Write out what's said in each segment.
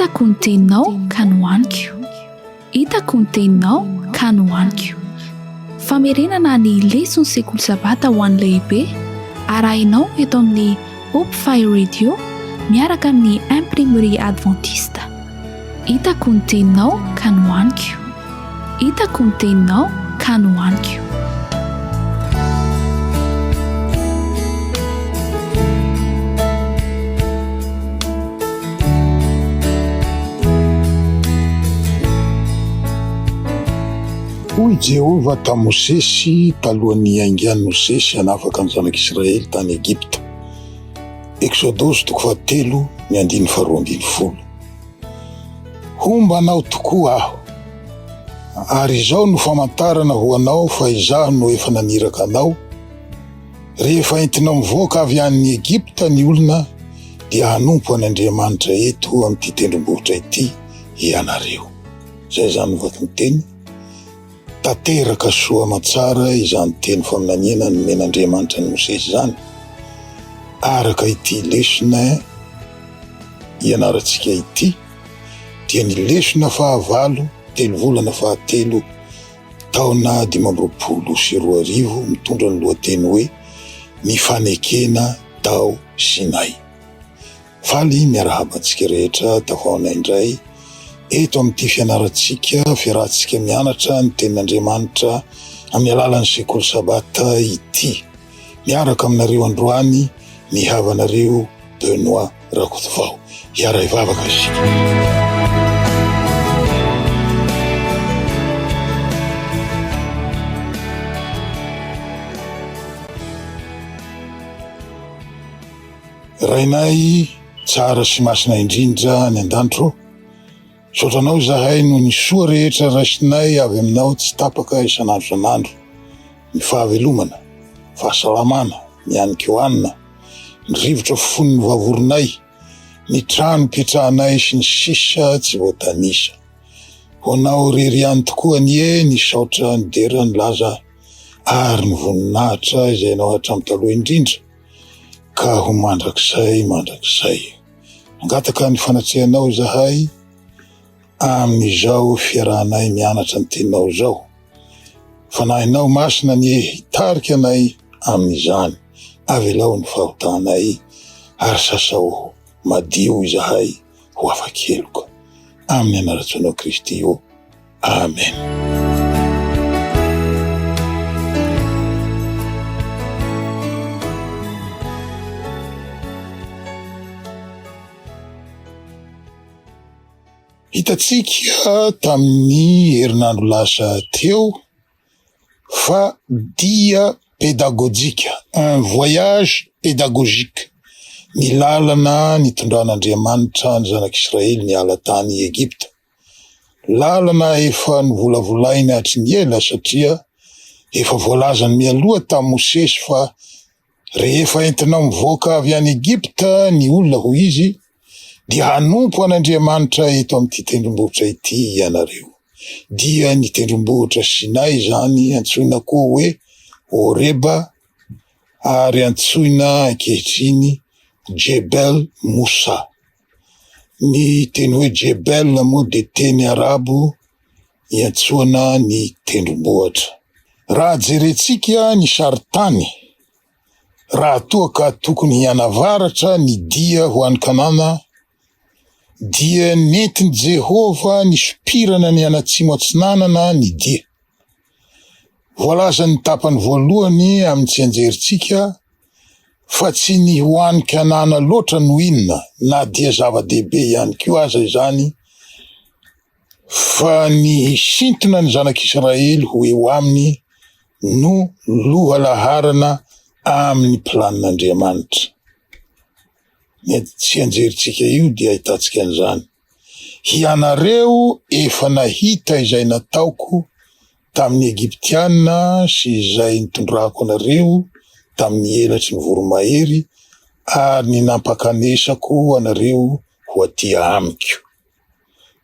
hitako ny teninao ka nohaniko, hitako ny teninao ka nohaniko. Famerenana ny lesona sekoly sabata ho an'ny lehibe arahinao eto amin'ny Hope Fire Radio miaraka amin'ny imprimerie adventiste. Hitako ny teninao ka nohaniko, hitako ny teninao ka nohaniko. Hoy Jehova ta Mosesy talohan'ny haingany Mosesy hanafaka ny zanak'Israely tany Egypta. Exodus 3:1-12. Homba anao tokoa aho, ary izao no famantarana ho anao fa izaho no efa naniraka anao. Rehefa entinao mivoaka avy an'ny Egypta ny olona, dia hanompo an'Andriamanitra eto amin'ity tendrombohitra ity ianareo. Zay zany vaky ny teny. Tanteraka soa matsara izany teny faminaniana nomen'Andriamanitra ny Mosesy zany, araka ity lesona ianarantsika ity, dia ny lesona fahavalo, 3 volana fahatelo, taona 2022, mitondra ny lohateny hoe ny fanekena tao Sinay. Faly miarahaba antsika rehetra tafahana indray eto amin'ity fianarantsika, fiarahantsika mianatra ny tenin'Andriamanitra amin'ny alalan'ny sekoly sabata ity. Miaraka aminareo androany ny havanareo Benoît Rakotovao. Hiara ivavaka isika. Rainay tsara sy masina indrindra ny an-danitro, sotranao zahay no ny soa rehetra raisinay avy aminao tsy tapaka isan'andro, ny fahavelomana, fahasalamana, ny hanin-kohanina, ny rivotra fon'ny vavoronay, ny trano petrahanay sy ny sisa tsy voatanisa. Honao rery ihany tokoa ny saotra ny dera ny laza ary ny voninahitra izay nao hatramin'ny taloha indrindra, ka ho mandrakizay. Angataka ny fanatrehanao zahay amin'izao fiarahanay mianatra ny teninao zao. Fanahinao masina ny hitarika anay amin'izany, avelao ny fahotanay ary sasao madio izahay ho afakeloka. Amin'ny anaratsoanao Kristy io. Amen. Hitatsika tamin'ny herinandro lasa teo fa dia pédagogique, un voyage pédagogique, ny lalana nitondran'Andriamanitra ny zanak'Israely ny ala tany Egypta. Lalana efa novolavolainy hatry ny ela satria efa voalazany mialoha tamin'ny Mosesy fa rehefa entinao mivoaka avy any Egypta ny olona ho izy, dia hanompo an'Andriamanitra eto amin'ity tendrombohitra ity ianareo. Dia ny tendrombohitra Sinay zany antsoina koa hoe Oreba, ary antsoina ankehitriny Jebel Musa. Ny teny hoe Jebel moa de teny arabo iantsoana ny tendrombohitra. Raha jerentsika ny saritany, raha toa ka tokony hianavaratra ny dia ho an'ny kanana, dia nentin Jehova ny sopirana ny anatsimo atsinanana ny dia. Voalaza ny tapany voalohany amin'ny tsy anjerintsika fa tsy ny hoan'ny kanana loatra no inona, na dia zava-dehibe ihany koa aza izany, fa ny sintona ny zanak'Israely ho eo aminy no loha laharana amin'ny planin'Andriamanitra. Ny tsy anjerintsika io dia ahitantsika an'izany. Hianareo efa nahita izay nataoko tamin'ny Egyptiana sy izay nitondrako anareo tamin'ny elatry ny voromahery, ary ny nampakanesako anareo ho aty amiko.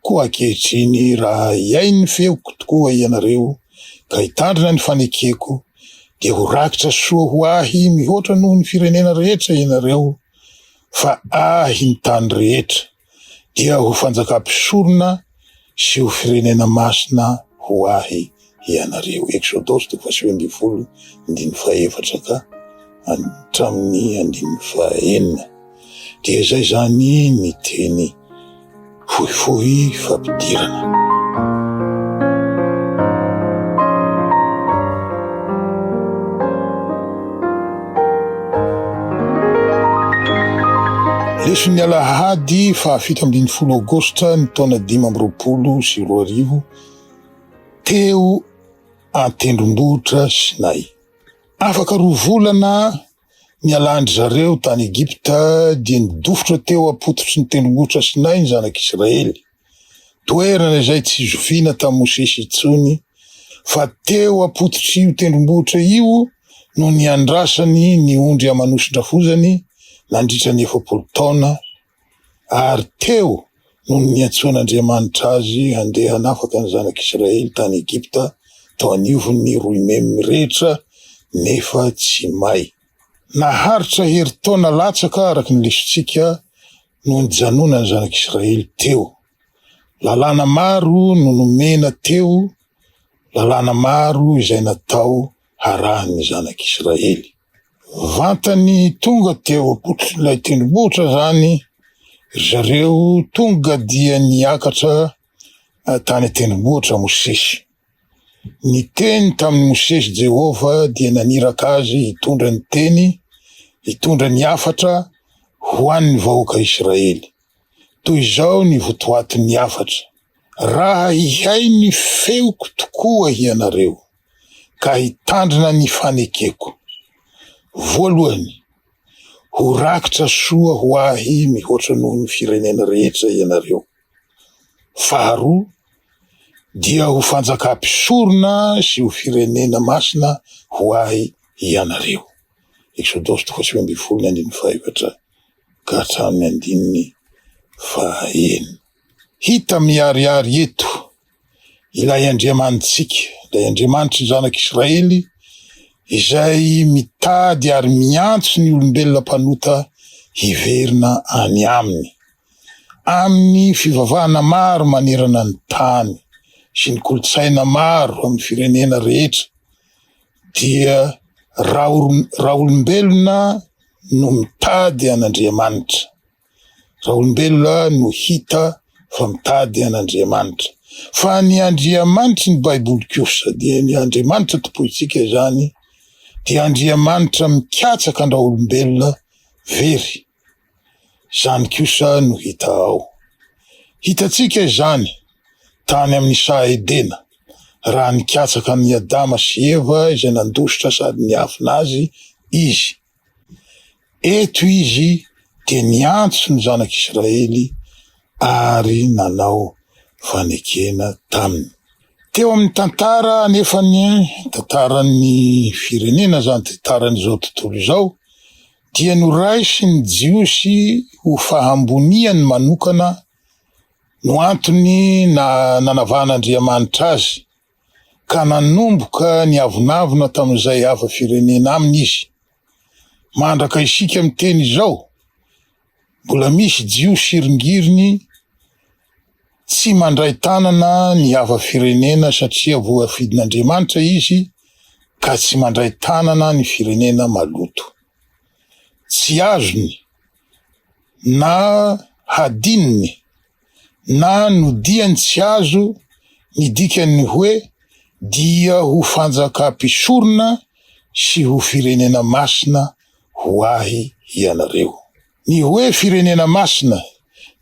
Koa ankehitriny raha iainy ny feoko tokoa ianareo ka hitandrina ny fanekeko, dia ho rakitra soa ho ahy mihoatra noho ny firenena rehetra ianareo, fa ahy ny tany rehetra, dia ho fanjakam-pisorona sy ho firenena masina ho ahy ianareo. Exodus 20:14 ka hatramin'ny 19. Dia zay zany ny teny fohifohy fampidirana. Leson'ny Alahady 7 Aogositra ny taona 520 teo an-tendrombohitra Sinay. Afaka 2 volana nialandry zareo tany Egypta dia nidofotra teo apototry ny tendrombohitra Sinay ny zanak'Israely. Toerana izay tsy zoviana tamin'ny Mosesy intsony, fa teo apototry io tendrombohitra io no niandrasany ny ondry amanosondravozany nandritra 90 taona, ary teo no niantsoan'Andriamanitra azy handeha hanafaka ny zanak'Israely tany Egypta tao anivon'ny roimemy rehetra nefa tsy may. Naharitra herintaona latsaka araky ny lesontsika no nijanona ny zanak'Israely teo. Lalàna maro no nomena teo, lalàna maro izay natao harahan'ny zanak'Israely. Vantany tonga teo apototrin'ilay tendrombohitra zany, zareo tonga dia niakatra tany tendrombohitra Mosesy. Ny teny tamin'ny Mosesy Jehova dia naniraka azy hitondra ny teny, hitondra ny hafatra ho an'ny vahoaka Israely. Toy izao ny votoatin'ny hafatra: raha ihay ny feoko tokoa ianareo, ka hitandrina ny fanekeko. Voalohany, ho rakitra soa ho ahy mihoatra noho ny firenena rehetra ianareo. Faharoa, dia ho fanjakam-pisorona sy ho firenena masina ho ahy ianareo. Exodus 20:15 ka hatramin'ny 19. Hita miariary eto ilay Andriamanitsika, ilay Andriamanitry ny zanak'Israely, izay mitady ary miantso ny olombelona mpanota hiverina any aminy. Amin'ny fivavahana maro manerana ny tany sy ny kolotsaina maro amin'ny firenena rehetra, dia raha olombelona no mitady an'Andriamanitra, raha olombelona no hita fa mitady an'Andriamanitra. Fa ny Andriamanitry ny Baiboly kosa dia ny Andriamanitra topoitsika izany, dia Andriamanitra mikatsaka andra olombelona very. Zany kosa no hita ao. Hitatsika izany tany amin'ny Saha-Edena, raha nikatsaka ny Adama sy Eva izay nandositra sady niafina azy izy. Eto izy dia niantso ny zanak'Israely ary nanao fanekena taminy. Teo amin'ny tantara nefa ny tantaran'ny firenena zany, tantaran'izao tontolo izao, dia noraisy ny jiosy ho fahamboniany manokana no antony nanavahan'Andriamanitra azy, ka nanomboka ny avonavona tamin'izay ava firenena aminy izy. Mandraka isika amin'ny teny izao, mbola misy jiosy iringiriny tsy mandray tanana ny ava firenena satria voafidin'Andriamanitra izy, ka tsy mandray tanana ny firenena maloto. Tsy azony na hadininy na nodiany tsy azo ny dikany hoe dia ho fanjakam-pisorona sy ho firenena masina ho ahy ianareo. Ny hoe firenena masina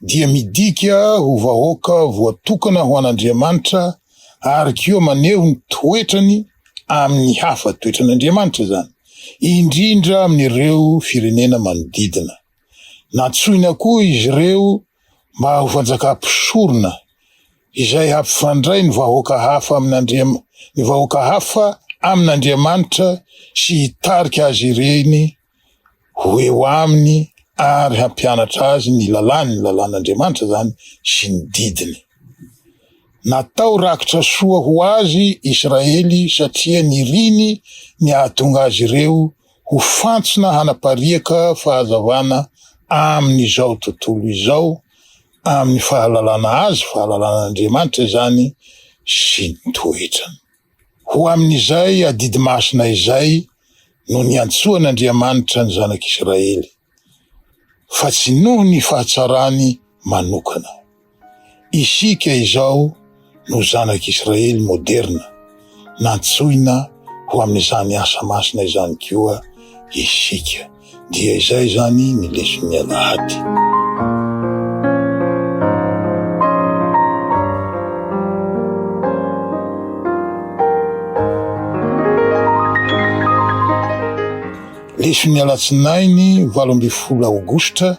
dia midika ho vahoaka voatokana ho an'Andriamanitra, ary keo maneho ny toetrany amin'ny hafa toetran'Andriamanitra zany, indrindra amin'ireo firenena manodidina. Natsoina koa izy ireo mba ho fanjakam-pisorona izay hampifandray ny vahoaka hafa amin'Andriamanitra sy hitarika azy ireny ho eo aminy ary hampianatra azy ny lalàn'Andriamanitra zany sy ny didiny. Natao rakitra soa ho azy Israely satria niriny ny ahatonga azy ireo ho fantsona hanapariaka fahazavana amin'izao tontolo izao, amin'ny fahalalana azy, fahalalan'Andriamanitra zany sy ny toetrany. Ho amin'izay adidy masina izay no niantsoan'Andriamanitra ny zanak'Israely, fa tsy noho ny fahatsarany manokana. Isika izao no zanak'Israely moderna, nantsoina ho amin'izany asa masina izany koa isika. Dia izay zany ny leson'ny Alahady. Leson'ny alatsinainy 18 aogositra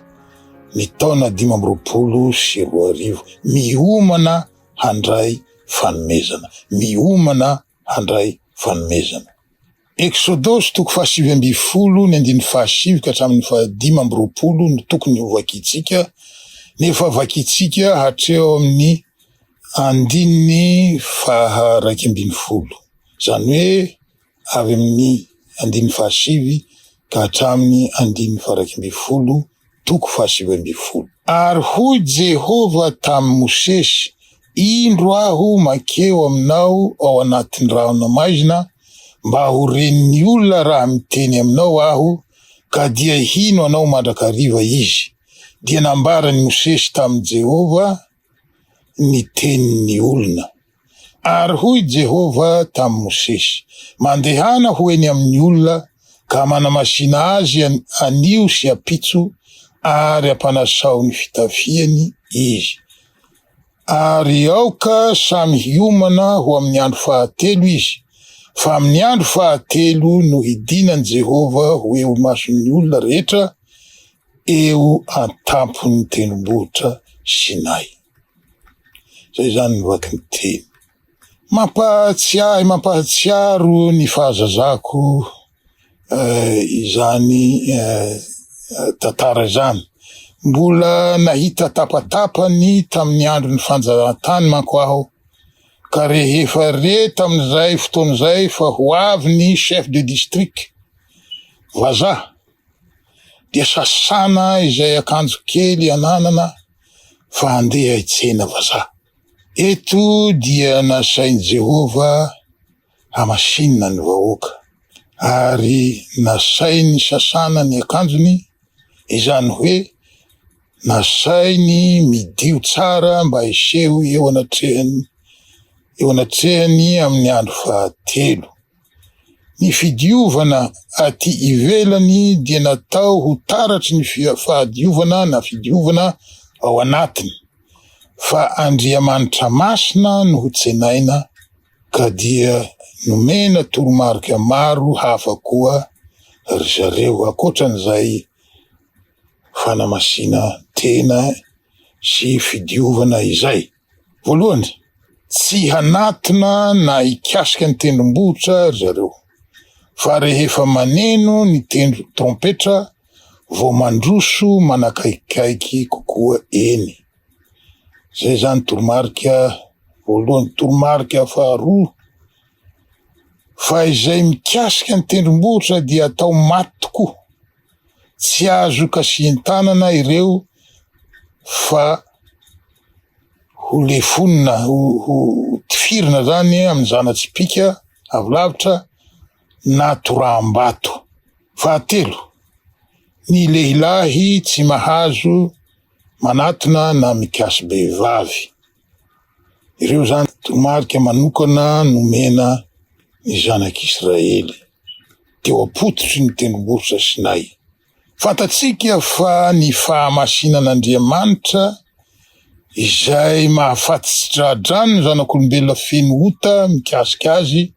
ny taona 2024, miomana handray fanomezana. Miomana handray fanomezana. Exodosy 7:7 ka hatramin'ny 15 no tokony ho vakitsika, nefa vakitsika hatreo amin'ny 1:12. Zany hoe avy amin'ny 1:7 ka hatramin'ny 1:12 toko 7:7. Ary hoy Jehova tamin'ny Mosesy, indro aho makeo aminao ao anatin'ny rano maizina, mba ho renin'ny olona raha miteny aminao aho, ka dia hino anao mandrakariva izy. Dia nambarany Mosesy tamin'ny Jehova ny tenin'ny olona. Ary hoy Jehova tamin'ny Mosesy, mandehana ho eny amin'ny olona, ka manamasina azy anio sy apitso, ary ampanasao ny fitafiany izy. Ary aoka samy hiomana ho amin'ny andro fahatelo izy, fa amin'ny andro fahatelo no hidinany Jehova ho eo mason'ny olona rehetra eo an-tampon'ny tendrombohitra Sinay. Zay zany nivaky ny teny. Mampahatsiaro ny fahazazako izany tantara zany. Mbola nahita tapatapany tamin'ny andro ny fanjahantany manko aho, ka rehefa tamin'izay fotoan'izay fa ho avy ny chef de district vazaha, dia sasana izay akanjo kely ananana fa andeha hitsena vazaha. Eto dia nasain'i Jehova hamasinina ny vahoaka, ary nasainy sasana ny akanjony, izany hoe nasainy midio tsara mba hiseho eo anatrehany amin'ny andro fahatelo. Ny fidiovana aty ivelany dia natao ho taratry ny fahadiovana na fidiovana ao anatiny, fa Andriamanitra masina no ho tsenaina, ka dia nomena toromarika maro hafa koa ry zareo ankoatran'izay fanamasina tena sy fidiovana izay. Voalohany, tsy hanatona na hikasika ny tendrombohitra ry zareo, fa rehefa maneno ny tendro trompetra vao mandroso manakaikikaiky kokoa eny. Zay zany toromarika voalohany. Toromarika faharoa, fa izay mikasika ny tendrombohitra dia atao maty tokoa, tsy azo kasian-tanana ireo, fa ho lefonina, ho tifirina zany amin'ny zana-tsipika avy lavitra na toraham-bato. Fahatelo, ny lehilahy tsy mahazo manatona na mikasy behivavy. Ireo zany toromarika manokana nomena ny zanak'Israely teo apototry ny tendrombohitra Sinay. Fantatsika fa ny fahamasinan'Andriamanitra izay mahafaty tsy dradrano ny zanak'olombelona feno ota mikasika azy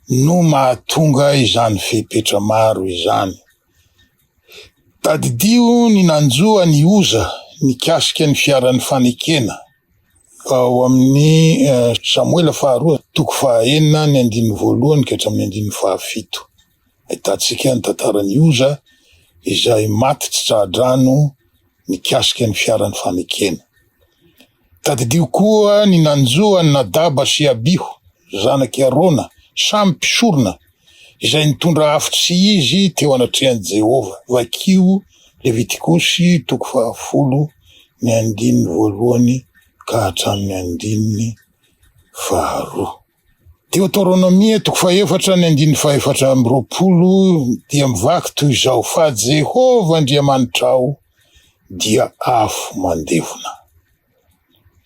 no mahatonga izany fepetra maro izany. Tadidio ny nanjoa ny Oza mikasika ny fiaran'ny fanekena ao amin'ny Samuela faharoa toko 4:1 ka hatramin'ny 7. Ahitatsika ny tantaran'ny Oza izay maty tsy dradrano mikasika ny fiaran'ny fanekena. Tadidio koa ny nanjoa ny Nadaba sy Abiho, zanaky Arona, samy mpisorona, izay nitondra hafitry sy izy teo anatrehan'i Jehova. Vakio Levitikosy toko 10 ny andininy voalohany ka hatramin'ny andininy faharoa. Deutéronomie 3:7-20 dia mivaky toy izao: fa Jehova Andriamanitra ao dia afo mandevona.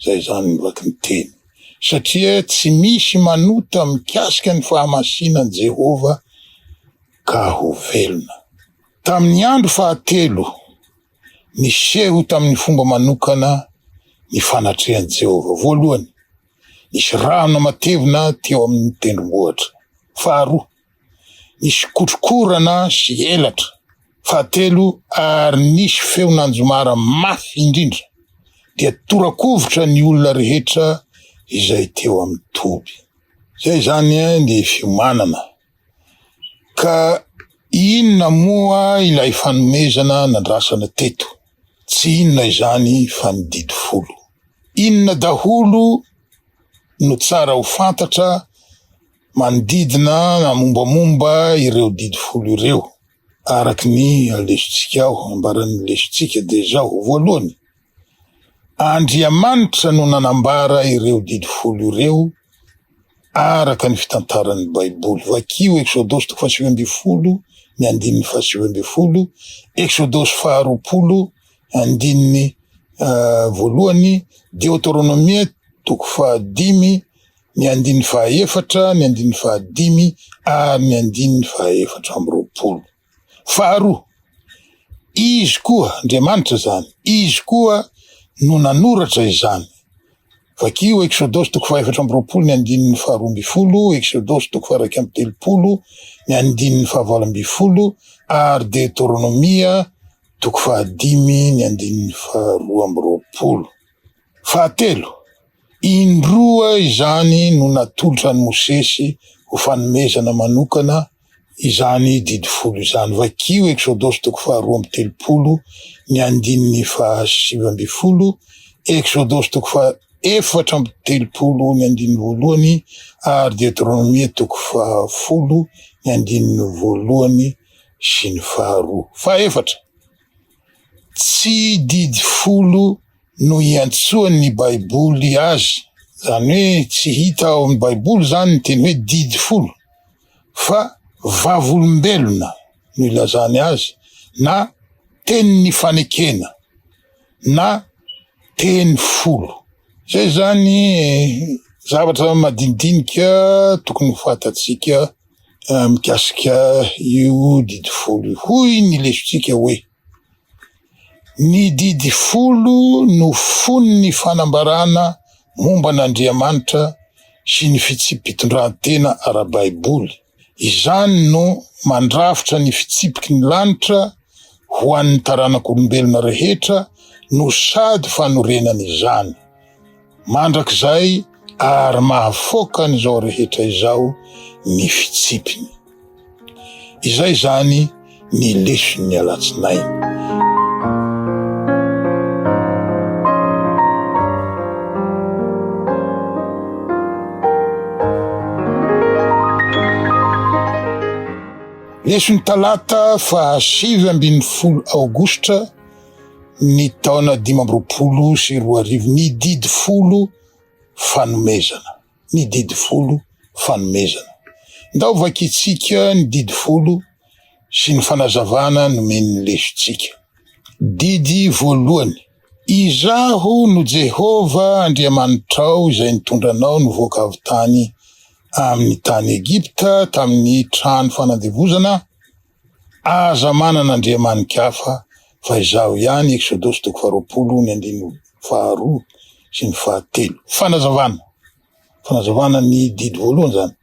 Zay zany mivaky ny teny. Satria tsy misy manota mikasika ny fahamasinan'i Jehova ka ho velona. Tamin'ny andro fahatelo niseho tamin'ny fomba manokana ny fanatrehan'i Jehova. Voalohany, nisy rano matevina teo amin'ny tendrombohitra. Faharoa, nisy kotrokorana sy elatra. Fahatelo, ary nisy feon'anjomara mafy indrindra, dia torakovitra ny olona rehetra izay teo amin'ny toby. Zay zany ny fiomanana. Ka inona moa ilay fanomezana nandrasana teto? Tsy inona izany fa ny didy folo. Inona daholo no tsara ho fantatra manodidina na mombamomba ireo didy folo ireo, araky ny lesontsika aho, ambaran'ny lesontsika de zao. Voalohany, Andriamanitra no nanambara ireo didy folo ireo araka ny fitantaran'ny Baiboly. Vakio Exodosy 7:20, ny andininy 7:20, Exodosy 2:20, voalohany, Deutéronomie 5:5, ny andininy 4, ny andininy 5 ary ny andininy 4:20. Faharoa, izy koa, Andriamanitra zany, izy koa no nanoratra izany. Vakio Exodosy 4:20, ny andininy 2:20, Exodosy 1:30, ny andininy 9:20 ary Deutéronomia 5:5, ny andininy 2:20. Fahatelo, indroa izany no natolotra ny Mosesy ho fanomezana manokana izany didy folo izany. Vakio Exodosy 2:30, ny andininy 7:20, Exodosy 4:30, ny andininy voalohany ary Deutéronomie 10:10, ny andininy voalohany sy ny faharoa. Fahaefatra, tsy didy folo no iantsoan'ny Baiboly azy, zany hoe tsy hita ao amin'ny Baiboly zany ny teny hoe didy folo, fa vavolombelona no ilazany azy, na tenin'ny fanekena, na teny folo. Zay zany zavatra madinidinika tokony fatatsika mikasika io didy folo. Hoy ny lesontsika hoe, ny didy folo no fon'ny fanambarana momba an'Andriamanitra sy ny fitsipitondran-tena ara-Baiboly. Izany no mandrafitra ny fitsipiky ny lanitra ho an'ny taranak'olombelona rehetra no sady fanorenany izany. Mandrak'izay ary mahafoaka an'izao rehetra izao ny fitsipiny. Izay zany ny leson'ny alatsinainy. Leson'ny talata 7 Aogositra ny taona 2024, ny didy folo fanomezana. Ny didy folo fanomezana. Ndao vakitsika ny didy folo sy ny fanazavana nomen'ny lesontsika. Didy voalohany, izaho no Jehova Andriamanitrao izay nitondranao nivoaka avy tany amin'ny tany Egipta tamin'ny trano fanandevozana, aza manan'Andriamanikafa fa izaho ihany. Exodosy 20, ny andininy 2 sy ny 3. Fanazavana ny didy voalohany zany.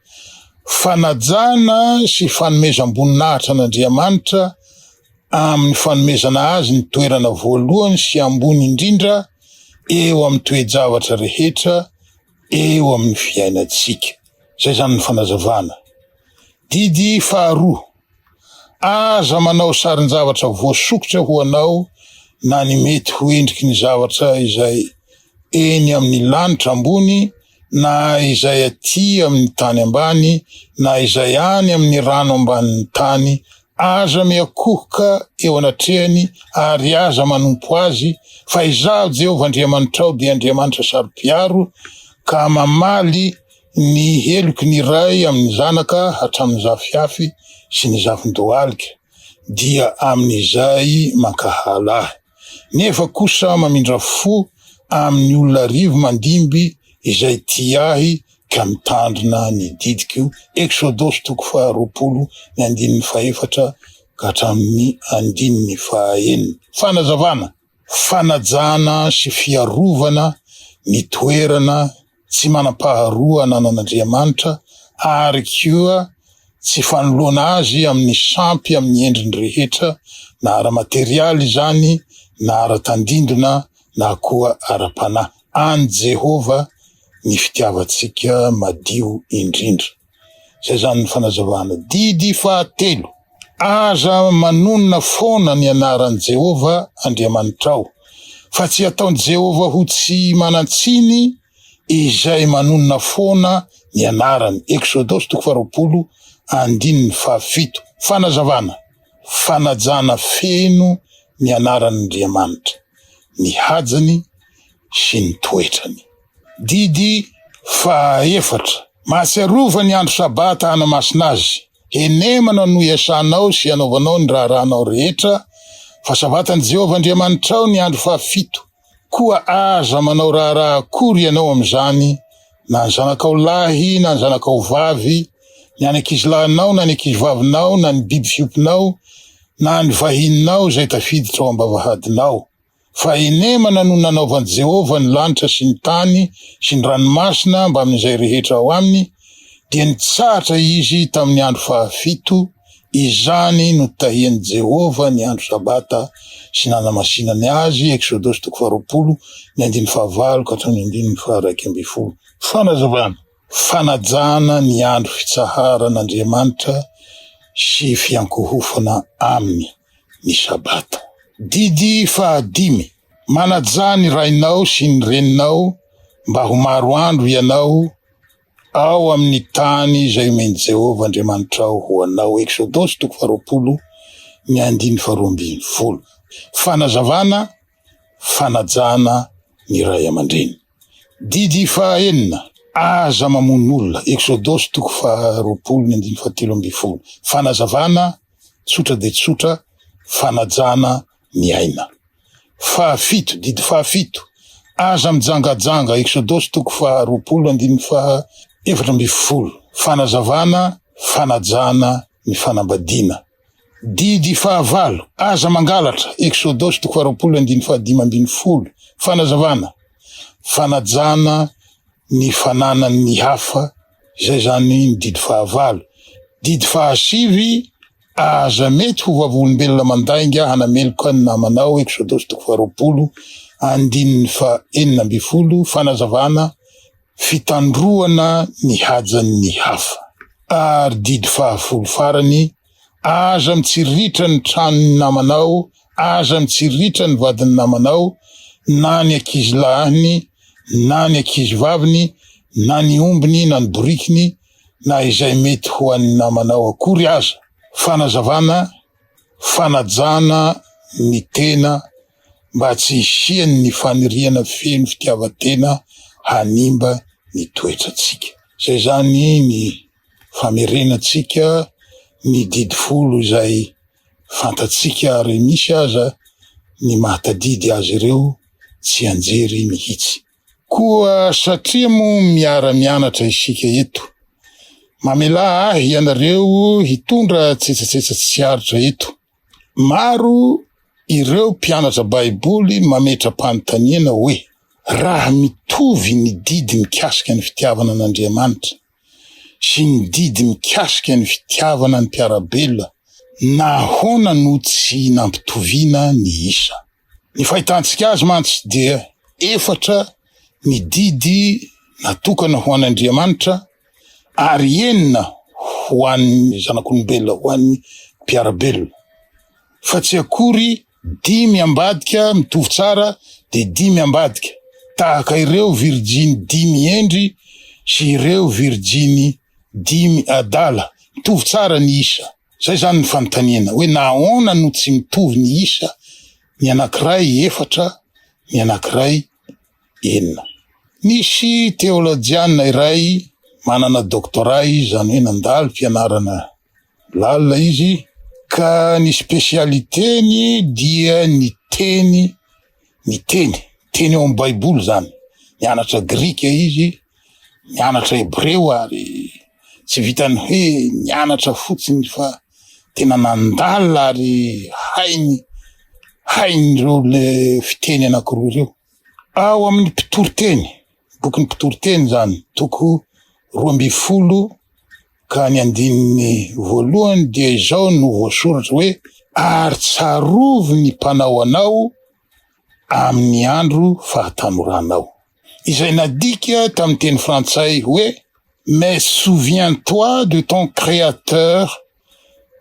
Fanajana sy fanomezam-boninahitra an'Andriamanitra amin'ny fanomezana azy ny toerana voalohany sy ambony indrindra eo amin'ny toe-javatra rehetra eo amin'ny fiainatsika. Zay zany ny fanazavana. Didy faharoa, aza manao sarin-javatra voasokotra ho anao na ny mety ho endriky ny zavatra izay eny amin'ny lanitra ambony na izay aty amin'ny tany ambany na izay any amin'ny rano ambanin'ny tany aza miakohoka eo anatrehany ary aza manompo azy fa izaho Jehovah Andriamanitrao dia Andriamanitra saro-piaro ka mamaly ny heloky ny ray amin'ny zanaka hatramin'ny zafiafy sy ny zafin-dohalika dia amin'izay mankahala ahy. Nefa kosa mamindra fo amin'ny olona rivo mandimby izay tia ahy ka mitandrina ny didiko. Exodus 20:4 ka hatramin'ny 9:9. Fanazavana, fanajana sy fiarovana ny toerana tsy manam-paharoa ananan'Andriamanitra ary koa tsy fanoloana azy amin'ny sampy amin'ny endriny rehetra na ara-materialy zany na ara-tandindona na koa ara-panahy. Any Jehova ny fitiavatsika madio indrindra. Zay zany ny fanazavana. Didy fahatelo. Aza manonona foana ny anaran'i Jehova Andriamanitrao fa tsy ataon'i Jehova ho tsy manantsiny izay manonona foana ny anarany. Exodus 20:7. Fanazavana, fanajana feno ny anaran'Andriamanitra, ny hajany sy ny toetrany. Didy fahaefatra. Mahatsiarova ny andro sabata hanamasina azy. Enemana no iasanao sy anaovanao ny rahanao rehetra, fa sabatan'i Jehovah Andriamanitrao ny andro fahafito. Koa aza manao raha akory ianao am'izany, na ny zanakao lahy na ny zanakao vavy, ny ankizilahinao na ny ankizivavinao na ny biby fiopinao na ny vahininao zay tafiditra ao ambavahadinao. Fa enemana no nanaovan'i Jehovah ny lanitra sy ny tany sy ny ranomasina mba amin'izay rehetra ao aminy, dia nitsahatra izy tamin'ny andro fahafito. Izany no tahian'i Jehovah ny andro sabata sy nanamasinany azy. Exodus 20:9 ka hatramin'ny 11:1. Fanazavana, fanajana ny andro fitsaharan'Andriamanitra sy fiankohofana aminy ny sabata. Didy fahadimy. Manaja ny rainao sy ny reninao mba ho maro andro ianao ao amin'ny tany izay omeny Jehovah Andriamanitrao ho anao. Exodus 20:9-12. Fanazavana, fanajana ny ray aman-dreny. Didy fahaenina. Aza mamono olona. Exodus 20:17. Fanazavana, tsotra de tsotra, fanajana ny aina. Fahafito, didy fahafito. Aza mijangajanga. Exodus 20:14. Fanazavana, fanajana ny fanambadiana. Didy fahavalo. Aza mangalatra. Exodus 20:15. Fanazavana, fanajana ny fananany hafa. Zay zany ny didy fahavalo. Didy fahasivy. Aza mety ho vavolombelona mandainga hanameloka ny namanao. Exodus 20:9. Fanazavana, fitandroana ny hajan'ny hafa. Ary didy fahafolo farany. Aza mitsiriritra ny tranony namanao, aza mitsiriritra ny vadiny namanao, na ny ankizilahiny, na ny ankizivaviny, na ny ombiny, na ny borikiny, na izay mety ho an'ny namanao akory aza. Fanazavana, fanajana ny tena mba tsy isiany ny faniriana feno fitiavatena hanimba ny toetratsika. Zay zany ny famerenatsika ny didy folo izay fantatsika ary misy aza ny mahatadidy azy ireo tsy anjery mihitsy. Koa satria mo miara-mianatra isika eto, mamela ahy ianareo hitondra tsetsatsiaritra eto. Maro ireo mpianatra baiboly mametra-panontaniana hoe raha mitovy ny didy mikasika ny fitiavana an'Andriamanitra sy ny didy mikasika ny fitiavana ny mpiarabelona, nahoana no tsy nampitoviana ny isa? Ny fahitantsika azy mantsy dia efatra ny didy natokana ho an'Andriamanitra ary enina ho an'ny zanak'olombelona, ho an'ny mpiarabelona. Fa tsy akory 5 ambadika mitovy tsara de 5 ambadika, tahaka ireo virginy 5 endry sy ireo virginy 5 adala, mitovy tsara ny isa. Zay zany ny fanontaniana hoe nahoana no tsy mitovy ny isa ny anankiray 4, ny anankiray 9. Nisy teolojiana iray manana doktorat izy, zany hoe nandalo mpianarana lalina izy, ka ny spesialiteny dia ny teny eo amin'ny baiboly zany. Nianatra grika izy, nianatra hebreo ary tsy vitany hoe nianatra fotsiny fa tena nandala ary hainy reo le fiteny anankiroa reo. Ao amin'ny mpitoroteny, boky ny mpitoroteny zany, toko 12 ka ny 1 dia izao no voasoratra hoe ary tsarovy ny mpanao anao amin'ny andro fahatanoranao. Izay nadika tamin'ny teny frantsay hoe mais souviens-toi de ton créateur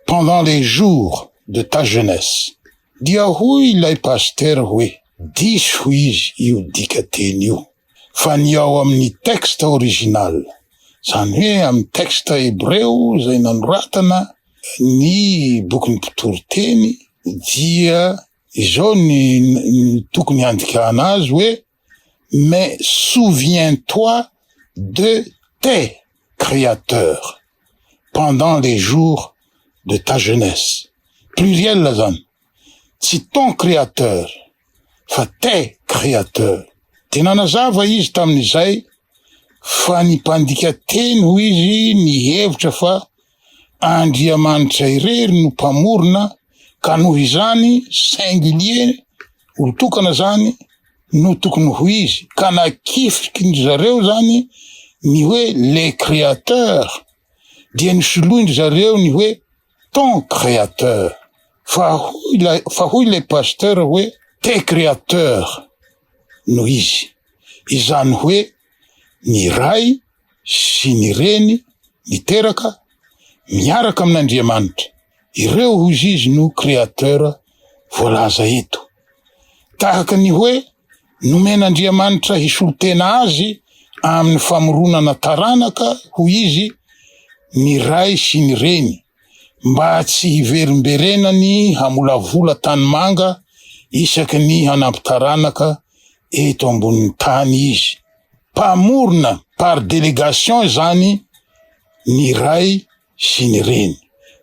pendant les jours de ta jeunesse. Dia hoy ilay pasteur hoe diso ho izy io dikateny io fa ny ao amin'ny texte original, zany hoe amin'ny texte hebreo zay nanoratana ny boky ny mpitoroteny, dia izao ny tokony andikana azy hoe mais souviens-toi de tes créateurs pendant les jours de ta jeunesse. Pluriel la zany, tsy ton créateur fa tes créateurs. Tena nazava izy tamin'izay fa ny mpandika teny ho izy ny hevitra fa Andriamanitra irery no mpamorona, ka noho izany singulier olotokana zany no tokony ho izy, ka nakifiky ny zareo zany ny hoe les créateurs, dia nisoloindry zareo ny hoe ton créateur. Fa hoy le pasteur hoe tes créateurs no izy. Izany hoe ny ray sy ny reny niteraka miaraka amin'Andriamanitra. Ireo hozy izy no créateur voalaza eto. Tahaka ny hoe nomen'Andriamanitra hisolotena azy amin'ny famoronana taranaka ho izy ny ray sy ny reny, mba tsy hiverimberenany hamolavola tanimanga isaky ny hanampy taranaka eto ambonin'ny tany izy. Mpamorona par délégation zany ny ray sy ny reny.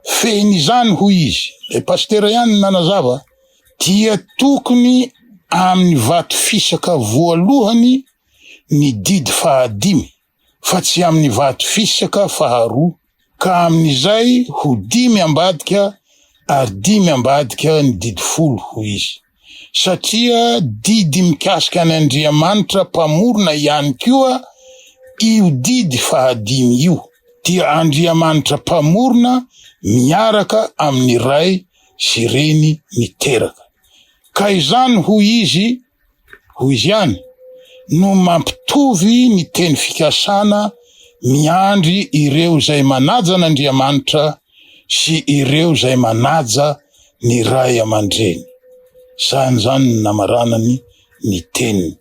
Feny izany ho izy, le pasteur ihany nanazava, dia tokony amin'ny vato fisaka voalohany ny didy 5 fa tsy amin'ny vato fisaka 2, ka amin'izay ho 5 ambadika ary 5 ambadika ny didy 10 ho izy. Satria didy mikasika an'Andriamanitra mpamorona ihany koa io didy 5 io, dia Andriamanitra mpamorona miaraka amin'ny ray sy reny miteraka. Ka izany ho izy ihany no mampitovy ny teny fikasana miandry ireo zay manaja an'Andriamanitra sy ireo zay manaja ny ray aman-dreny. Zany namaranany ny teniny.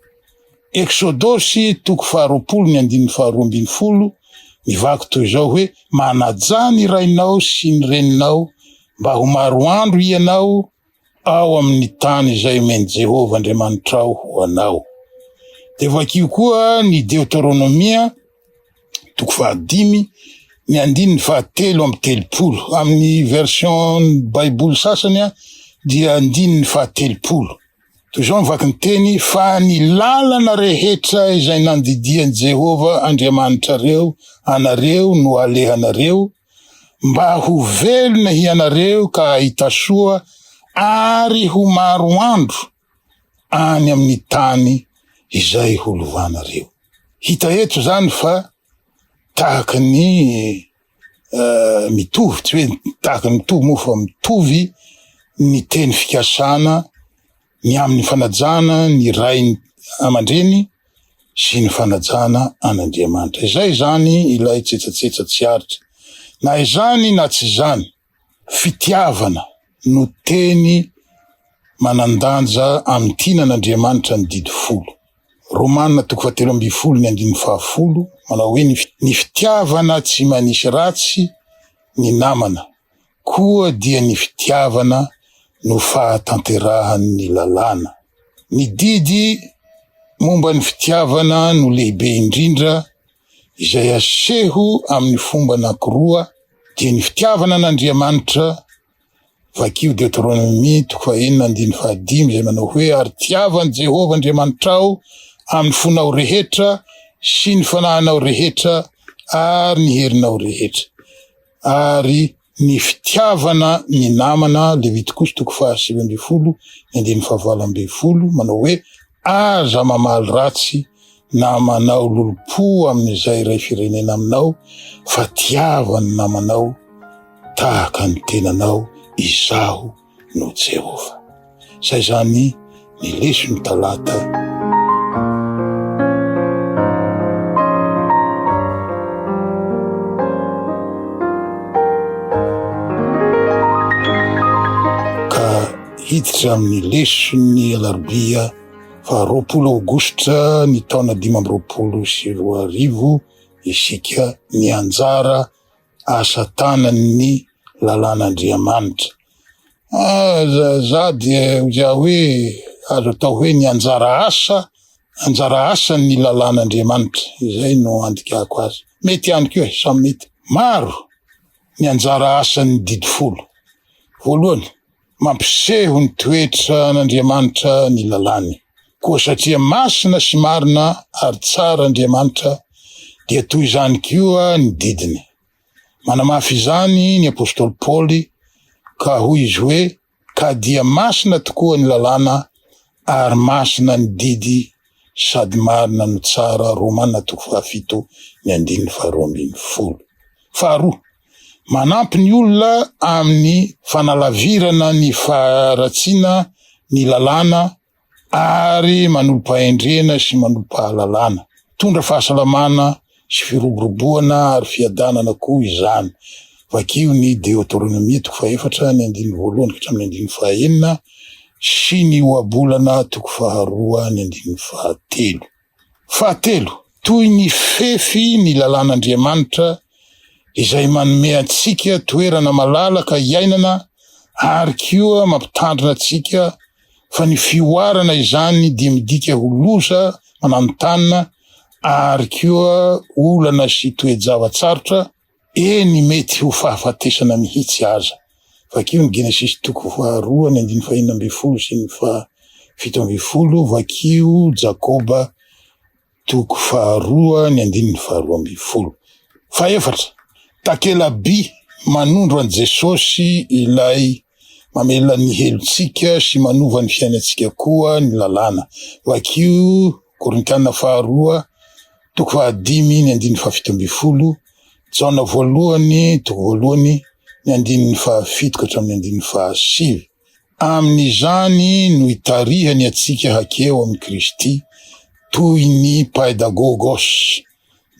Exodosy 20:12 mivaky toy izao hoe manaja ny rainao sy ny reninao mba ho maro andro ianao ao amin'ny tany izay omeny Jehova Andriamanitrao ho anao. De vakio koa ny Deutéronomia 5:17 amin'ny version Baiboly sasany dia 5:30. Toy izao mivaky ny teny fa ny lalana rehetra izay nandidian Jehova Andriamanitrareo anareo no alehanareo mba ho velona hianareo ka hita soa ary ho maro andro any amin'ny tany izay ho lovanareo. Hita eto zany fa tahaka ny mitovy, tsy hoe tahaka ny mitovy moa fa mitovy ny teny fikasana ny amin'ny fanajana ny ray aman-dreny sy ny fanajana an'Andriamanitra. Izay zany ilay tsetsatetsa tsy aritra. Na izany na tsy izany, fitiavana no teny manandanja amin'ny tinan'Andriamanitra ny didy 10. Romanina 7:12 manao hoe ny fitiavana tsy manisy ratsy ny namana, koa dia ny fitiavana no fahatanterahan'ny lalàna. Ny didy momba ny fitiavana no lehibe indrindra izay aseho amin'ny fomba anankiroa dia ny fitiavana an'Andriamanitra, vakio Deutéronomie 4:1-5 izay manao hoe ary tiavan Jehova Andriamanitrao amin'ny fonao rehetra sy ny fanahinao rehetra ary ny herinao rehetra. Ary ny fitiavana ny namana, Levitikosy 7:7-9 manao hoe aza mamaly ratsy na manao lolopo amin'izay ray firenena aminao, fa tiavany namanao tahaka ny tenanao, izaho no Jehova. Zay zany ny lesony talata. Ka hiditra amin'ny lesony alarobia 20 Aogositra ny taona 2024 isika ny anjara asa tanan'ny lalàn'Andriamanitra. Za dia hoe azo atao hoe ny anjara asan'ny lalàn'Andriamanitra. Izay no andikako azy. Mety ihany koa, samy mety. Maro ny anjara asan'ny didy folo. Voalohany, mampiseho ny toetra n'Andriamanitra ny lalàny. Koa satria masina sy marina ary tsara Andriamanitra, dia toy izany koa ny didiny. Manamafy izany ny apôstôly Paoly ka hoy izy hoe ka dia masina tokoa ny lalàna ary masina ny didy sady marina no tsara. Romana 7:1-12. Faharoa, manampy ny olona amin'ny fanalavirana ny faharatsiana ny lalàna ary manolo-pahendrena sy manolo-pahalalàna. Tondra fahasalamana sy firoboroboana ary fiadanana koa izany. Vakio ny Deutéronomie 4:1-9 sy ny oabolana 2:2-3. Fahatelo, toy ny fefy ny lalàn'Andriamanitra izay manome antsika toerana malalaka iainana ary koa mampitandrina antsika, fa ny fioarana izany dia midika ho loza mananontany ary koa olana sy toe-javatsarotra, eny mety ho fahafatesana mihitsy aza. Vakio ny Genesis 2:2-11 sy ny 17. Vakio Jakoba 2:2-12. Faefatra, takela-by manondro an Jesosy ilay mamela ny helontsika sy manova ny fiainantsika koa ny lalàna. Vakio Korintiana 2:5-17. Jaona 1:1-7-7. Amin'izany no itarihany atsika hakeo amin'ny Kristy toy ny paedagogos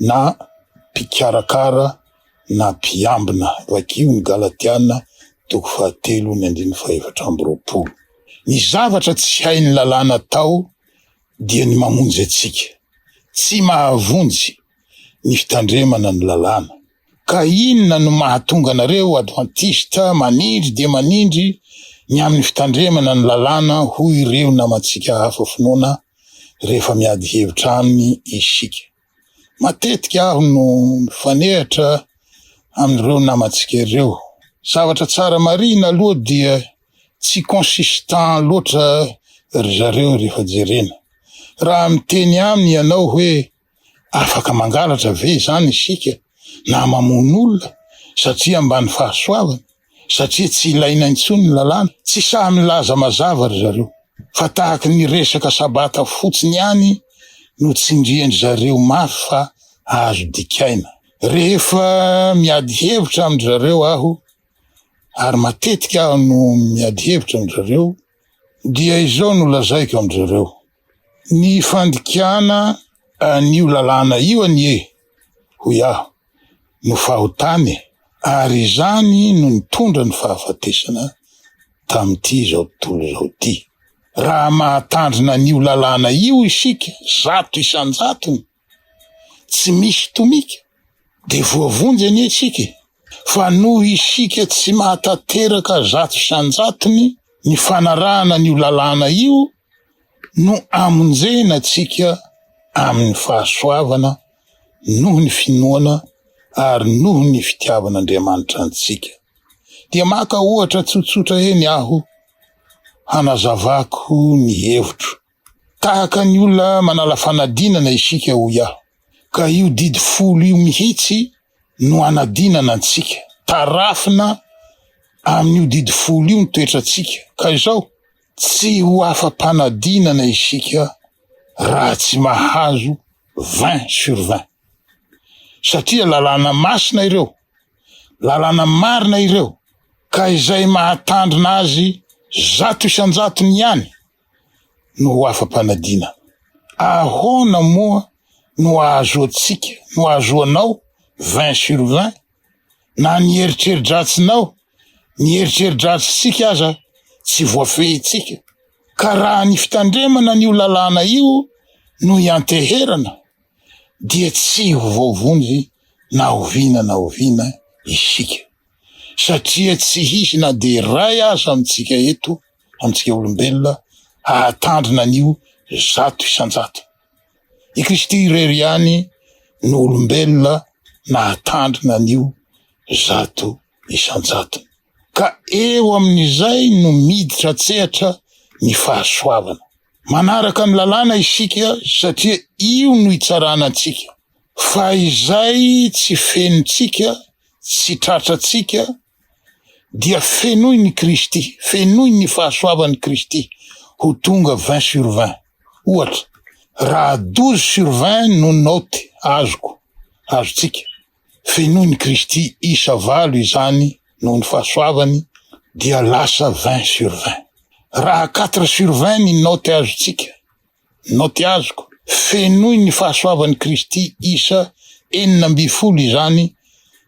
na mpikarakara na mpiambina. Vakio ny Galatiana 2:7-7. Ny zavatra tsy hain'ny lalàna tao dia ny mamonjy atsika, tsy mahavonjy ny fitandremana ny lalàna. Ka inona no mahatonga anareo advantista manindry dia manindry ny amin'ny fitandremana ny lalàna hoy ireo namantsika hafa finoana rehefa miady hevitra aminy isika. Matetika aho no mifanehatra amin'ireo namantsika ireo. Zavatra tsara marina aloha dia tsy consistant loatra ry zareo rehefa jerena. Raha miteny aminy ianao hoe afaka mangalatra ve zany isika na mamono olona satria ambany fahasoavana, satria tsy ilaina intsony ny lalàna, tsy sahy milaza mazava ry zareo, fa tahaka ny resaka sabata fotsiny ihany no tsindriandry zareo mafy fa azo dikaina. Rehefa miady hevitra amindry zareo aho, ary matetika aho no miady hevitra amindry zareo, dia izao no lazaiko amindry zareo: ny fandikana an'io lalàna io anie, hoy aho, no fahotany, ary izany no nitondra ny fahafatesana tam'ty zao tontolo zao ty. Raha mahatandrina an'io lalàna io isika 100 isan-jatony, tsy misy tomika, de voavonjy anie isika. fa noho isika tsy mahatateraka zato isan-jatony ny fanarahana n'io lalàna io no amonjena tsika amin'ny fahasoavana noho ny finoana ary noho ny fitiavan'Andriamanitra antsika. Dia maka ohatra tsotsotra eny aho hanazavako ny hevitro. Tahaka ny olona manala fanadinana isika hoy aho, ka io didy folo io mihitsy no anadinana antsika. Tarafina amin'io didy folo io nitoetra antsika. Ka izao tsy ho afa-panadinana isika raha tsy mahazo 20/20. Satria lalàna masina ireo, lalàna marina ireo, ka izay mahatandrina azy 100 isan-jatony ihany no ho afa-panadinana. Ahoana moa no ahazo atsika, no ahazo anao 20/20, na ny eritreridratsinao, ny eritreridratsintsika aza tsy voafehitsika. Ka raha ny fitandremana n'io lalàna io no ianteherana, dia tsy ho voavonjy na oviana isika. Satria tsy hisy na de ray aza amintsika eto, amintsika olombelona, hahatandrina an'io 100 isan-jato. I Kristy irery ihany no olombelona nahatandrina an'io 100 isan-jato. Ka eo amin'izay no miditra tsehatra ny fahasoavana. Manaraka ny lalàna isika satria io no itsarana antsika. Fa izay tsy fenontsika, tsy tratratsika, dia fenoy ny Kristy, fenoy ny fahasoavan'ny Kristy ho tonga 20/20. Ohatra, raha 12/20 no note azotsika, fenoy ny Kristy isa 8 izany noho ny fahasoavany, dia lasa 20/20. Raha 4/20 ny note azoko, fenoy ny fahasoavan'ny Kristy isa 9/10 izany,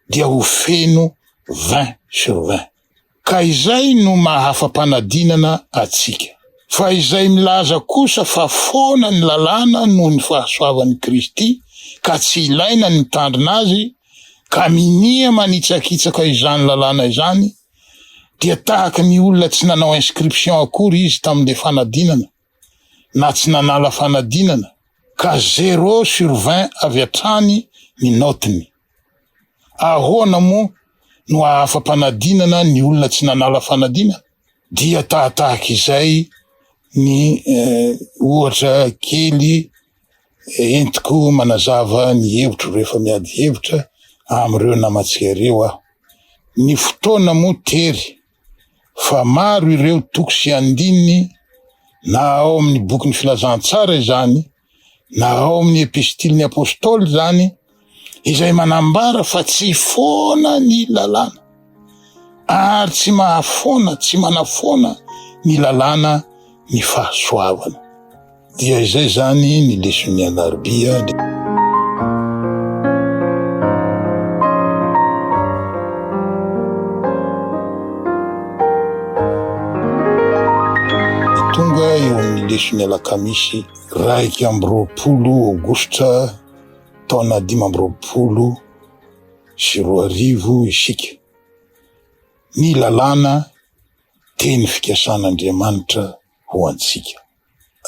dia ho feno 20/20. Ka izay no mahafa-panadinana atsika. Fa izay milaza kosa fa foana ny lalàna noho ny fahasoavan'ny Kristy, ka tsy ilaina ny mitandrina azy, ka minia manitsakitsaka izany lalàna izany, dia tahaka ny olona tsy nanao inscription akory izy tamin'le fanadinana, na tsy nanala fanadinana, ka 0/20 avy hatrany ny notiny. Ahoana moa no afa-panadinana ny olona tsy nanala fanadinana? Dia tahaka izay ny ohatra kely entiko manazava ny hevitro rehefa miady hevitra amin'ireo namantsika ireo aho. Ny fotoana moa tery, fa maro ireo toko sy andininy, na ao amin'ny boky ny filazantsara izany, na ao amin'ny epistiliny apôstôly izany, izay manambara fa tsy foana ny lalàna, ary tsy mahafoana, tsy manafoana ny lalàna ny fahasoavana. Dia izay zany ny leson'ny alarobia. Tonga eo amin'ny leson'ny alakamisy 2 aogositra taona 520 isika. Ny lalàna teny fikasan'Andriamanitra ho antsika.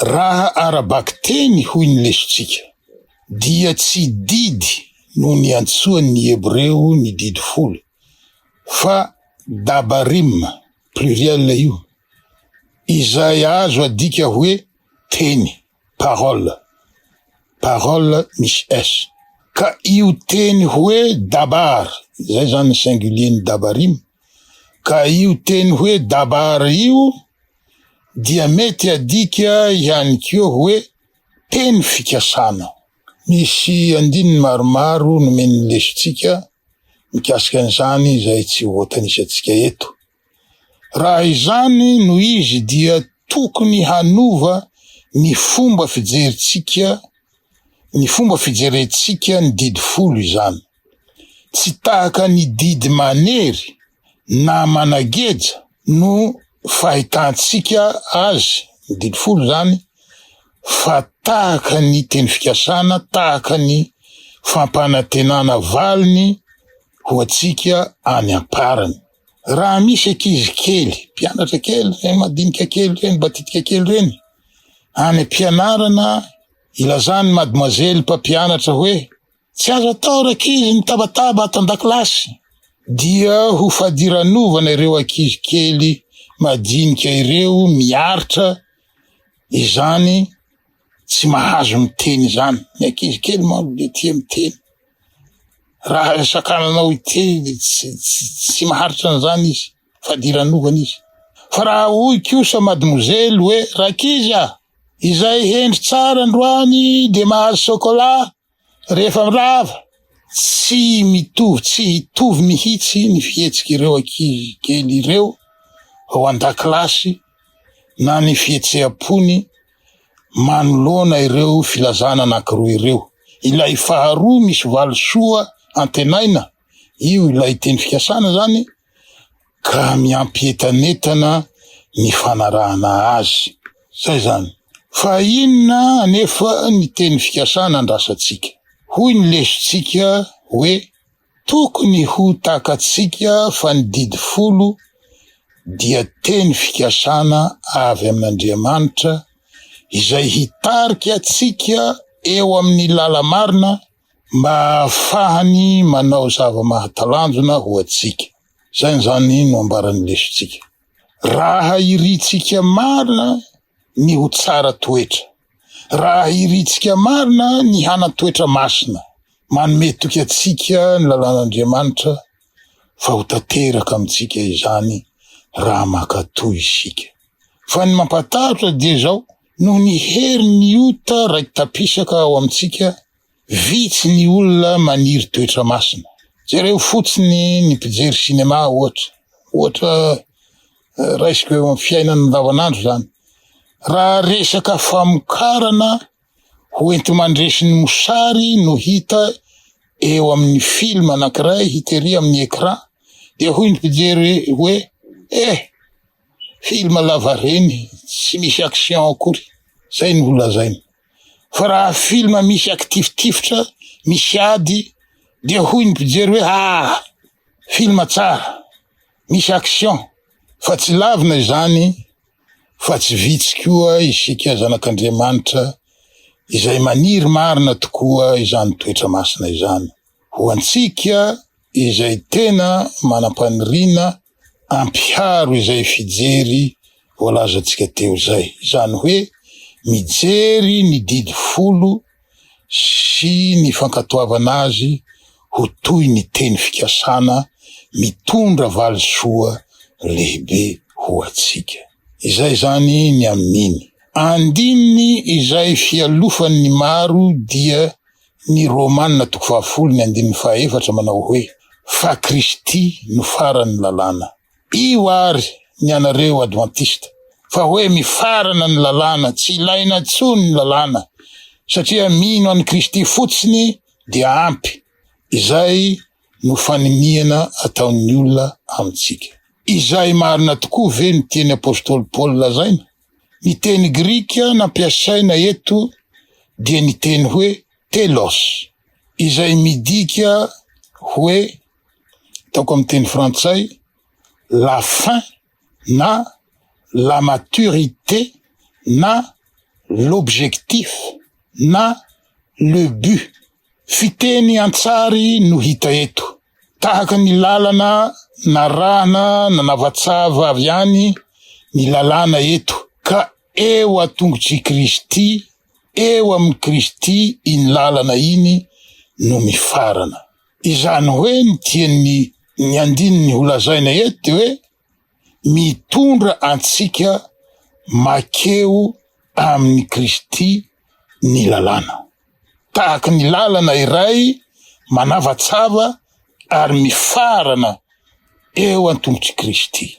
Raha arabaky teny hoy ny lesontsika, dia tsy didy no ny antsoan'ny Hebreo ny didy folo, fa dabarim, pluriel io, izay azo adika hoe teny, parole misy S. Ka io teny hoe dabar, zay zany singulier ny dabarim, ka io teny hoe dabar io dia mety adika ihany keo hoe teny fikasana. Misy andininy maromaro nomen'ny lesontsika mikasika an'izany izay tsy voatanisy eto. Raha izany no izy dia tokony hanova ny fomba fijerentsika ny didy folo izany. Tsy tahaka ny didy manery na manageja no fahitantsika azy, ny didy folo zany, fa tahaka ny teny fikasana, tahaka ny fampanantenana valiny ho atsika any amparany. Raha misy ankizy kely, mpianatra kely, madinika kely reny, batitika kely reny, any ampianarana, ilazany mademoiselle mpampianatra hoe tsy azo atao rakizy mitabataba ato an-dakilasy, dia ho fadiranovana ireo ankizy kely madinika ireo miaritra izany tsy mahazo miteny zany. Ny ankizy kely maro de tia miteny, raha sakananao iteny tsy maharitra an'izany izy, fadiranovana izy. Fa raha hoy kosa mademoiselle hoe rakizy izay hendry tsara androany de mahazo chocolat rehefa mirava, tsy mitovy, tsy hitovy mihitsy ny fihetsika ireo ankizy kely ireo ao an-dakilasy na ny fihetseam-pony manoloana ireo filazana anankiroa ireo. Ilay faharoa misy valosoa antenaina, io ilay teny fikasana zany, ka miampy entanetana ny fanarahana azy. Zay zany. Fa inona anefa ny teny fikasana andrasatsika? Hoy ny lesotsika hoe tokony ho takatsika fa ny didy folo dia teny fikasana avy amin'Andriamanitra izay hitarika atsika eo amin'ny lala marina mba ahafahany manao zava-mahatalanjona ho atsika. Zay zany no ambaran'ny lesotsika. Raha iritsika marina ny ho tsara toetra, raha iritsika marina ny hana toetra masina, manome toky atsika ny lalàn'Andriamanitra fa ho tanteraka amitsika izany raha makatoy isika. Fa ny mampatahotra dia zao, noho ny hery ny ota raiky tapisaka ao amitsika, vitsy ny olona maniry toetra masina. Jereo fotsiny ny mpijery sinema ohatra raisiko eo amin'ny fiainana andavanandro zany. Raha resaka famokarana ho enti mandresy ny mosary no hita eo amin'ny film anankiray hitery amin'ny écran, dia hoy ny mpijery hoe film lava reny, tsy misy action akory. Zay ny holazainy. Fa raha film misy akitifitifitra, misy ady, dia hoy ny mpijery hoe film tsara, misy action. Fa tsy lavina izany, fa tsy vitsy koa isika zanak'Andriamanitra izay maniry marina tokoa izany toetra masina izany. Ho antsika izay tena manam-paniriana ampiharo izay fijery voalazantsika teo zay. Izany hoe mijery ny didy folo sy ny fankatoavana azy ho toy ny teny fikasana mitondra valisoa lehibe ho atsika. Izay zany ny amin'iny. Andininy izay fialofan'ny maro dia ny Romanina 10:14 manao hoe fa Kristy no farany lalàna. Io ary ny anareo Adventista, fa hoe mifarana ny lalàna, tsy ilaina intsony ny lalàna, satria mino an'i Kristy fotsiny dia ampy. Izay no faniniana ataon'ny olona amitsika. Izay marina tokoa ve ny teny apôstôly Paul lazaina? Ny teny grika nampiasaina eto dia ny teny hoe telos, izay midika hoe, ataoko amin'ny teny frantsay, la fin na la maturité na l'objectif na le but. Fiteny antsary no hita eto. Tahaka ny lalana narahana navatsava avy any ny lalàna eto, ka eo atongotry Kristy, eo amin'ny Kristy iny lalana iny no mifarana. Izany hoe ny tiany ny andininy holazaina eto hoe mitondra antsika makeo amin'ny Kristy ny lalàna. Tahaka ny lalana iray manavatsava ary mifarana eo an-tongotry Kristy.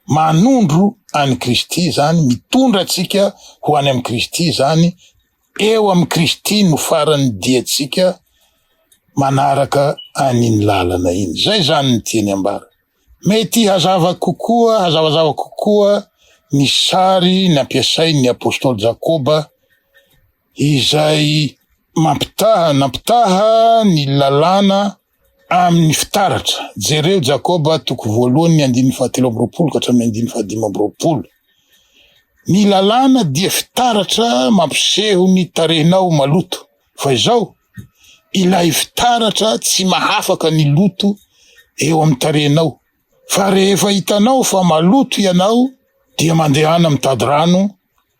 Manondro any Kristy zany, mitondra atsika ho any amin'ny Kristy zany, eo amin'ny Kristy no farany diatsika manaraka an'iny lalana iny. Zay zany ny tiany ambara. Mety hazavazava kokoa ny sary nampiasain'ny apôstôly Jakoba izay nampitaha ny lalàna amin'ny fitaratra. Jereo Jakoba toko voalohany 7:7 ka hatramin'ny 5:5. Ny lalàna dia fitaratra mampiseho ny tarehinao maloto. Fa izao, ilay fitaratra tsy mahafaka ny loto eo amin'ny tarehinao. Fa rehefa hitanao fa maloto ianao, dia mandehana mitady rano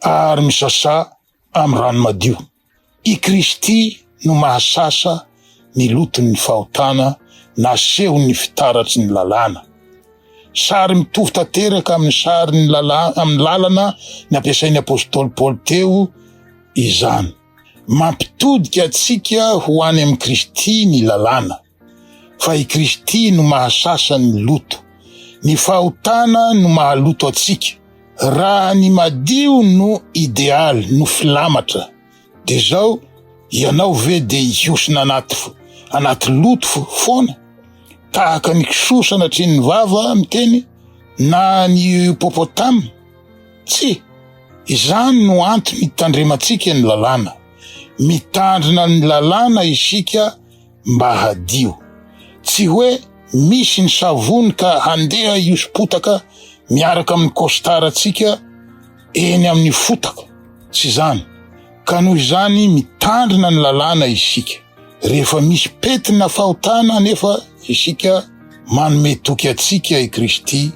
ary misasa amin'ny rano madio. I Kristy no mahasasa ny loton'ny fahotana naseho ny fitaratry ny lalàna. Sary mitovy tanteraka amin'ny sary ny amin'ny lalana ny ampiasain'ny apôstôly Paoly teo izany. Mampitodika atsika ho any amin'ny Kristy ny lalàna. Fa i Kristy no mahasasa ny loto. Ny fahotana no mahaloto atsika. Raha ny madio no idealy, no filamatra, de zao ianao ve de hiosina anaty loto foana, tahaka ny kisoa sanatria ny vava miteny, na ny hippopotame? Tsy, izany no antony mitandrematsika ny lalàna. Mitandrina ny lalàna isika mba hadio. Tsy hoe misy ny savony ka handeha iosipotaka miaraka amin'ny kostaratsika eny amin'ny fotaka. Tsy zany. Ka noho izany mitandrina ny lalàna isika. Rehefa misy petina fahotana nefa isika manome toky atsika i Kristy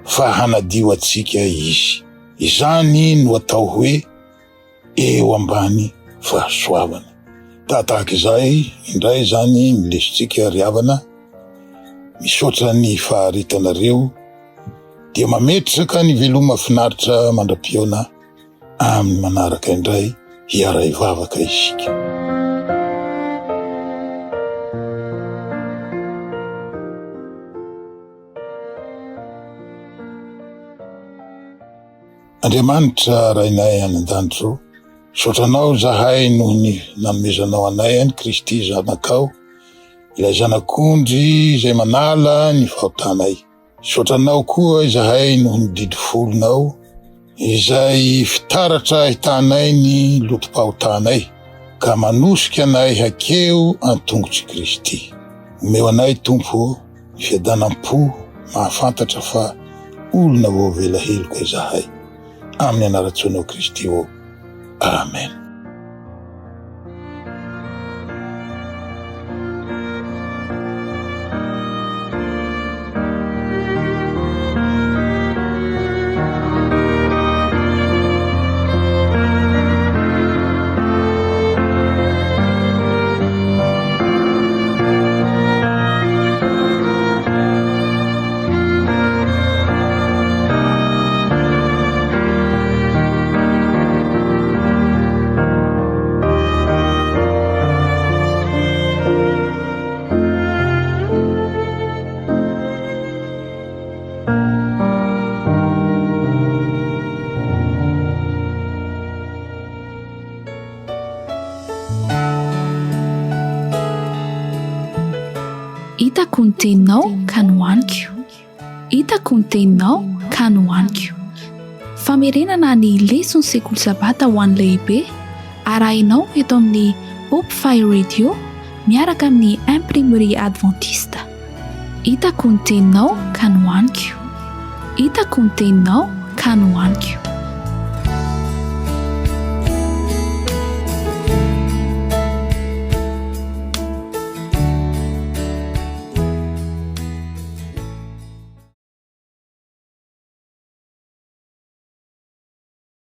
fa hanadio atsika izy. Izany no atao hoe eo ambany fahasoavana. Tahaka izay indray zany milesitsika ry havana, misaotra ny faharitanareo, dia mametraka ny veloma finaritra mandra-pioana amin'ny manaraka indray hiaray vavaka isika. Andriamanitra rainay an-danitro, saotranao zahay noho ny nanomezanao anay any Kristy zanakao, ilay zanak'ondry izay manala ny fahotanay. Saotranao koa zahay noho ny didifolonao izay fitaratra hitanay ny lotom-pahotanay, ka manosika anay hakeo an-tongotry Kristy. Omeo anay Tompo ny fiadanam-po mahafantatra fa olona voavela heloka izahay. Amin'ny anaratsoanao Kristy o. Amen. Hitako ny teninao ka nohaniko. Hitako ny teninao ka nohaniko. Famerenana ny lesona sekoly sabata ho an'ny lehibe arahinao eto amin'ny Hope Fire Radio miaraka amin'ny imprimerie adventiste. Hitako ny teninao ka nohaniko. Hitako ny teninao ka nohaniko.